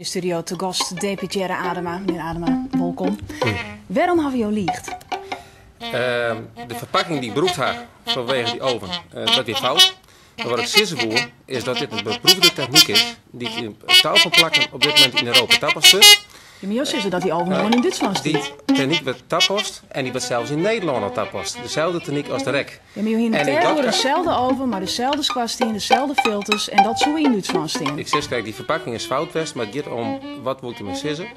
De studio te gast deputaire Adema. Meneer Adema, welkom. Waarom hebben we jou liegt? De verpakking die ik beroefd had vanwege die oven, dat is fout. Maar wat ik sissen voel, is dat dit een beproefde techniek is die in touw van plakken op dit moment in Europa tappast wordt. Je moet zeggen dat die oven gewoon in Duitsland staat. Die techniek wordt tappast en die wordt zelfs in Nederland al tappast. Dezelfde techniek als de rek. Je moet hier in de dezelfde oven, maar dezelfde squasteen, dezelfde filters en dat zo in Duitsland staan. Ik zeg, kijk, die verpakking is fout best, maar het gaat om wat moet je mee sissen.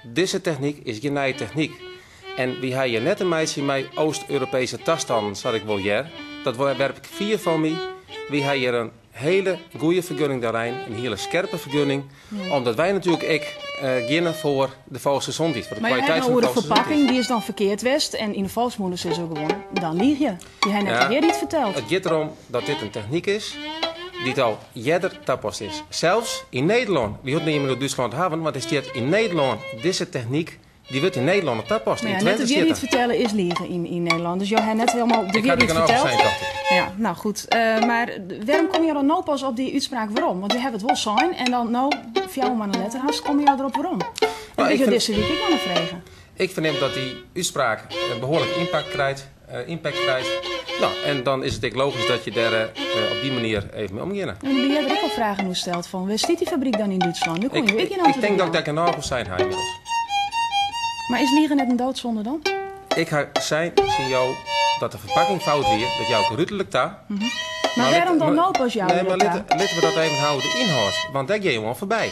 Deze techniek is geen nieuwe techniek. En wie hij je net een meisje met Oost-Europese tastanden, zat ik wel hier. Dat werp ik 4 van mij. Wie hij hier een hele goede vergunning daarin, een hele scherpe vergunning. Ja. Omdat wij natuurlijk beginnen voor de volksgezondheid, voor de kwaliteit van de volksgezondheid. Maar de verpakking die is dan verkeerd west en in de volksmoeders is ook gewoon, dan lieg je. Die hij net weer niet verteld. Het gaat erom dat dit een techniek is die al jeder tappast is. Zelfs in Nederland, we hoeven niet meer in Duitsland hebben, want er staat in Nederland deze techniek. Die wordt in Nederland tappast. Ja, net het weer niet vertellen is liegen in Nederland. Dus jij hebt net helemaal de weer niet verteld. Ja, nou goed. Maar waarom kom je dan nou pas op die uitspraak waarom? Want we hebben het wel zijn en dan nou, via maar een letterhast, kom je erop waarom? En ik deze week ik wel een vragen. Ik verneem dat die uitspraak een behoorlijk impact krijgt. Nou, en dan is het ook logisch dat je daar op die manier even mee omgaat. En dan ben jij er ook al vragen hoe stelt van, waar zit die fabriek dan in Duitsland? Nu kom je ik denk dat ik daar kan zijn inmiddels. Maar is liegen net een doodzonde dan? Ik ga zijn jou dat de verpakking fout weer, dat jou geruttelijk daar. Maar waarom dan nou pas jou? Nee, maar laten we dat even houden, de inhoud. Want daar ga je gewoon voorbij.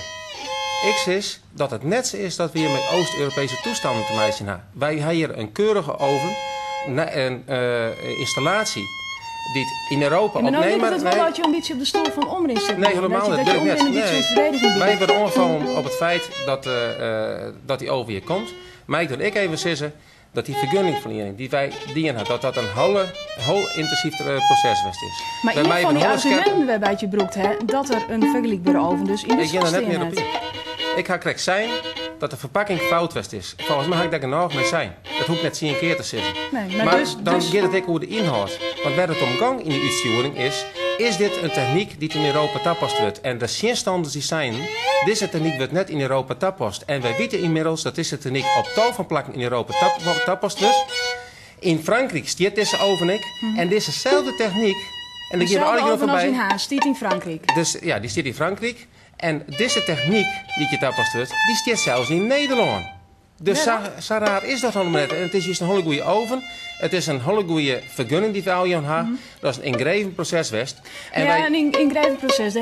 Ik zeg dat het net zo is dat we hier met Oost-Europese toestanden te maken hebben. Wij hebben hier een keurige oven, een installatie die het in Europa opneemt. Maar nou het wel uit je ambitie op de stoel van Omrin zit. Nee, helemaal niet. Dat wil ik niet. Wij hebben ongevallen op het feit dat die oven hier komt. Maar ik wil even zeggen dat die vergunningverlening die wij dienen, dat een heel intensief proces is. Maar in ieder geval die argumenten waarbij je broekt, hè, dat er een vergelijkbare oven dus in de ik ga er net meer op in. Ik ga correct zijn dat de verpakking fout is. Volgens mij ga ik daar genoeg mee zijn. Dat hoeft net 10 keer te zeggen. Nee, maar dan gaat het ook over de inhoud. Want waar het om gang in de uitsturing is dit een techniek die in Europa tappast wordt. En de standaards die zijn, deze techniek wordt net in Europa tappast. En wij weten inmiddels dat deze techniek op tal van plakken in Europa tappast wordt. In Frankrijk stiert deze oven ik. En dezezelfde techniek. En dan geven we alle voorbij. In Haas, stiert in Frankrijk. Dus ja, die stiert in Frankrijk. En deze techniek die je tappast wordt, die stiert zelfs in Nederland. Dus zo raar is dat allemaal net. En het is juist een hele goede oven. Het is een hele goede vergunning die we al hebben. Dat is een ingreven proces west. En een ingreven proces.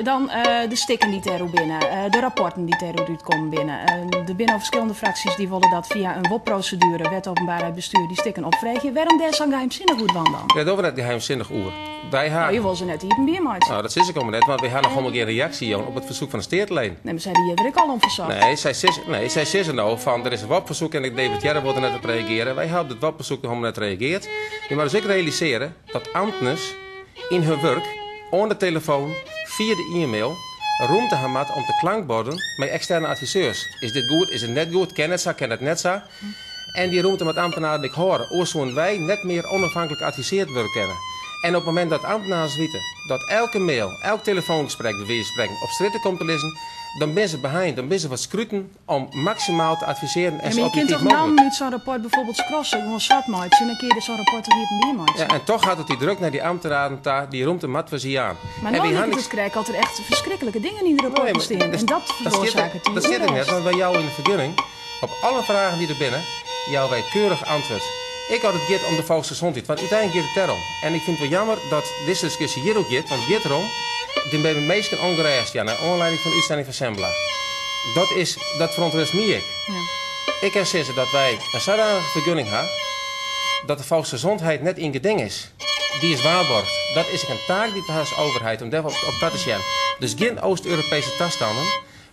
Dan de stikken die terug binnen. De rapporten die terug komen binnen. De binnen verschillende fracties die willen dat via een WOP-procedure, wet openbaarheid bestuur, die stikken opvregen. Waarom daar zo'n geheimzinnig goed dan? Ja, dat was net geheimzinnig oer. Je wil ze net hier een biermaatje. Nou, dat is ik allemaal net, want we hadden nog helemaal geen reactie op het verzoek van de steertlijn. Nee, maar zij die hebben er ook al om verzocht. Nee, zij zeggen nou van, er is een WOP-verzoek en ik debatteerde wordt net op reageren. Wij hebben het WOP-verzoek nog helemaal net reageerd. Je moet dus ook realiseren dat ambtenaren in hun werk, aan de telefoon, via de e-mail, ruimte hebben om te klankborden met externe adviseurs. Is dit goed? Is het net goed? Ken het zo? Ken het net zo? En die ruimte met ambtenaren die ik hoor, oorzoen wij net meer onafhankelijk adviseerd worden kennen. En op het moment dat ambtenaren weten dat elke mail, elk telefoongesprek, beweerspreken op stritten komt te lezen, dan ben ze behind, dan ben ze wat scruten om maximaal te adviseren en zo objectief mogelijk. Maar je kunt toch nou niet zo'n rapport bijvoorbeeld scrossen, gewoon zwartmaatje en dan kun je zo'n rapport toch hier op een biermaatje. Ja, en toch gaat het die druk naar die ambtenaren daar, die rond de mat we zien aan. Maar nou dus krijg altijd echt verschrikkelijke dingen in de rapporten staan. En dat veroorzaakt het. Dat zit er net, want bij jou in de vergunning, op alle vragen die er binnen, jou wij keurig antwoord. Ik had het gaat om de volksgezondheid, want uiteindelijk gaat het erom. En ik vind het wel jammer dat deze discussie hier ook gaat, want het gaat erom. Die ben ik meestal ongereisd, ja, naar aanleiding van de uitzending van Sembla. Dat verontrust mij ik. Ja. Ik heb zeggen dat wij een zodanige vergunning hebben, dat de volksgezondheid net in geding is. Die is waarborgd. Dat is een taak die de als overheid om daar op dat te zijn. Dus geen Oost-Europese tastanden,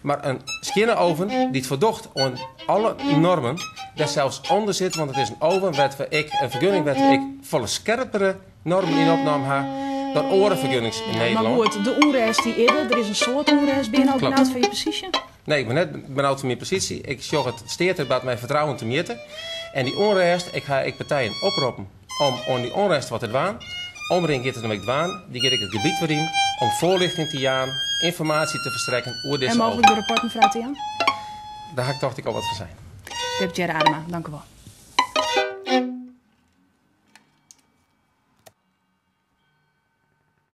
maar een skinnenoven die het verdocht aan alle normen, daar zelfs onder zit, want het is een oven waar een vergunning waar ik volle scherpere normen in opname heb dan andere vergunnings in Nederland. Maar goed, de onrest die er is een soort onrest. Ben je nou benauwd van je positie? Nee, ik ben net benauwd van mijn positie. Ik zorg het steert bij mijn vertrouwen te meten. En die onrest, ik partijen oproepen om die onrest wat te doen, Omring gaat er dan dwaan, die gaat ik het gebied weer in om voorlichting te jaan, informatie te verstrekken over deze en mogelijk de rapporten, mevrouw Tian? Daar ga ik toch al wat van zijn. Deputy Adema, dank u wel.